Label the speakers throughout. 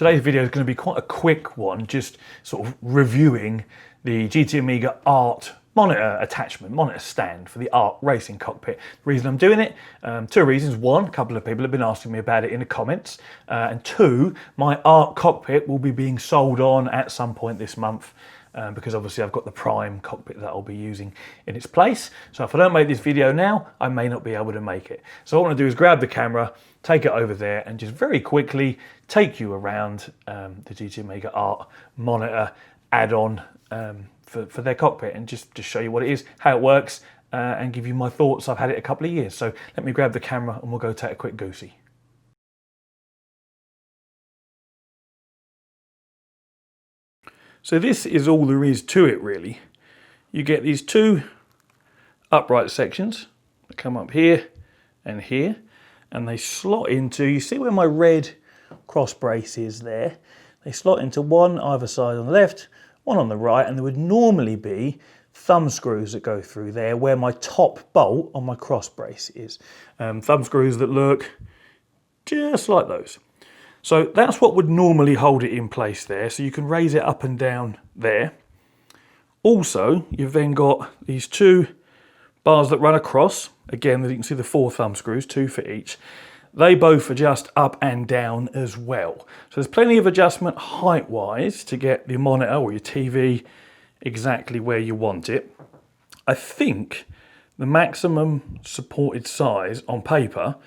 Speaker 1: Today's video is going to be quite a quick one, just sort of reviewing the GT Amiga Art monitor attachment, monitor stand for the Art Racing Cockpit. The reason I'm doing it, two reasons. One, a couple of people have been asking me about it in the comments. And two, my Art cockpit will be being sold on at some point this month. Because obviously I've got the Prime cockpit that I'll be using in its place. So if I don't make this video now, I may not be able to make it. So what I want to do is grab the camera, take it over there and just very quickly take you around the GT Amiga Art monitor add-on for their cockpit and just show you what it is, how it works, and give you my thoughts. I've had it a couple of years. So let me grab the camera and we'll go take a quick goosey. So this is all there is to it really. You get these two upright sections that come up here and here, and they slot into, you see where my red cross brace is there? They slot into one either side on the left, one on the right, and there would normally be thumb screws that go through there where my top bolt on my cross brace is. Thumb screws that look just like those. So that's what would normally hold it in place there. So you can raise it up and down there. Also, you've then got these two bars that run across. Again, you can see the four thumb screws, two for each. They both adjust up and down as well. So there's plenty of adjustment height-wise to get the monitor or your TV exactly where you want it. I think the maximum supported size on paper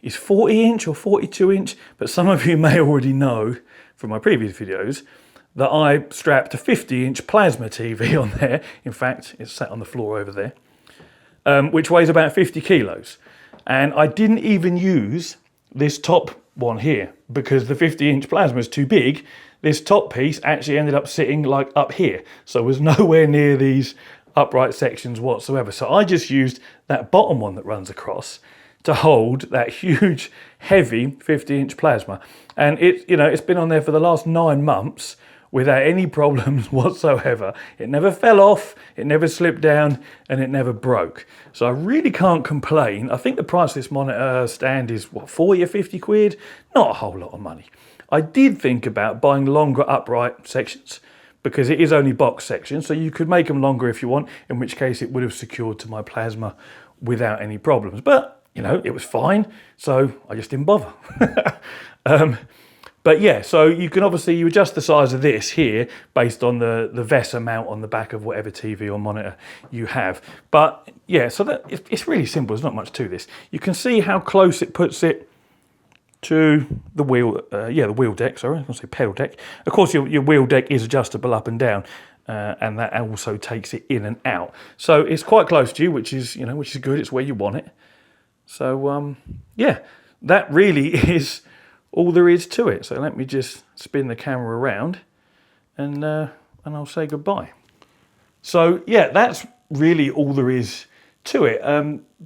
Speaker 1: is 40 inch or 42 inch, but some of you may already know from my previous videos that I strapped a 50 inch plasma TV on there. In fact, it's sat on the floor over there, which weighs about 50 kilos. And I didn't even use this top one here because the 50 inch plasma is too big. This top piece actually ended up sitting like up here. So it was nowhere near these upright sections whatsoever. So I just used that bottom one that runs across to hold that huge, heavy 50-inch plasma. And it's been on there for the last 9 months without any problems whatsoever. It never fell off, it never slipped down, and it never broke. So I really can't complain. I think the price of this monitor stand is, what, 40 or 50 quid? Not a whole lot of money. I did think about buying longer upright sections because it is only box sections, so you could make them longer if you want, in which case it would have secured to my plasma without any problems. But it was fine, so I just didn't bother. But yeah, so you can obviously, you adjust the size of this here based on the VESA mount on the back of whatever TV or monitor you have. But yeah, so it's really simple, there's not much to this. You can see how close it puts it to the wheel, the wheel deck, sorry, I was going to say pedal deck. Of course, your wheel deck is adjustable up and down, and that also takes it in and out. So it's quite close to you, which is good, it's where you want it. So yeah, that really is all there is to it. So let me just spin the camera around and I'll say goodbye. So yeah, that's really all there is to it.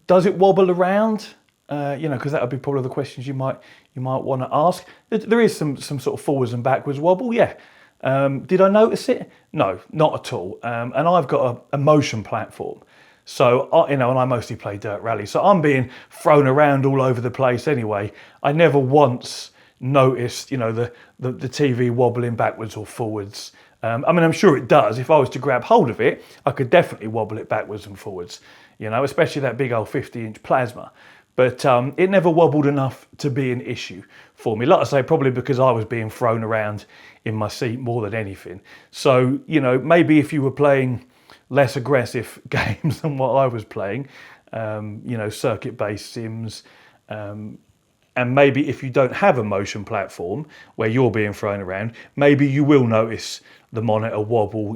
Speaker 1: Does it wobble around? Because that would be probably the questions you might want to ask. There is some sort of forwards and backwards wobble, yeah. Did I notice it? No, not at all. And I've got a motion platform. So, and I mostly play dirt rally, so I'm being thrown around all over the place anyway. I never once noticed, the TV wobbling backwards or forwards. I mean, I'm sure it does. If I was to grab hold of it, I could definitely wobble it backwards and forwards, especially that big old 50-inch plasma. But it never wobbled enough to be an issue for me. Like I say, probably because I was being thrown around in my seat more than anything. So, maybe if you were playing less aggressive games than what I was playing, circuit-based sims, and maybe if you don't have a motion platform where you're being thrown around, maybe you will notice the monitor wobble,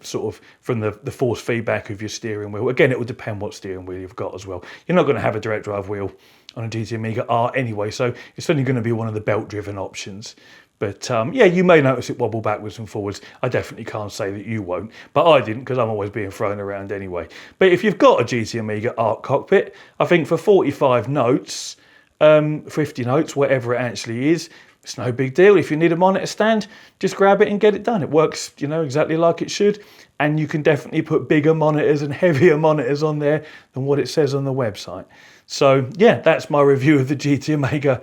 Speaker 1: sort of from the force feedback of your steering wheel. Again, it will depend what steering wheel you've got as well. You're not going to have a direct drive wheel on a GT Amiga Art anyway, so it's only going to be one of the belt-driven options. But yeah, you may notice it wobble backwards and forwards. I definitely can't say that you won't, but I didn't because I'm always being thrown around anyway. But if you've got a GT Amiga Art cockpit, I think for 45 notes, 50 notes, whatever it actually is, it's no big deal. If you need a monitor stand, just grab it and get it done. It works, exactly like it should. And you can definitely put bigger monitors and heavier monitors on there than what it says on the website. So yeah, that's my review of the GT Amiga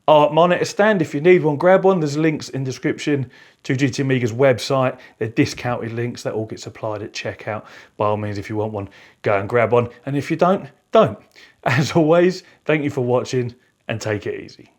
Speaker 1: art monitor stand. If you need one, grab one. There's links in the description to GT Amiga's website. They're discounted links. That all gets applied at checkout. By all means, if you want one, go and grab one. And if you don't, don't. As always, thank you for watching and take it easy.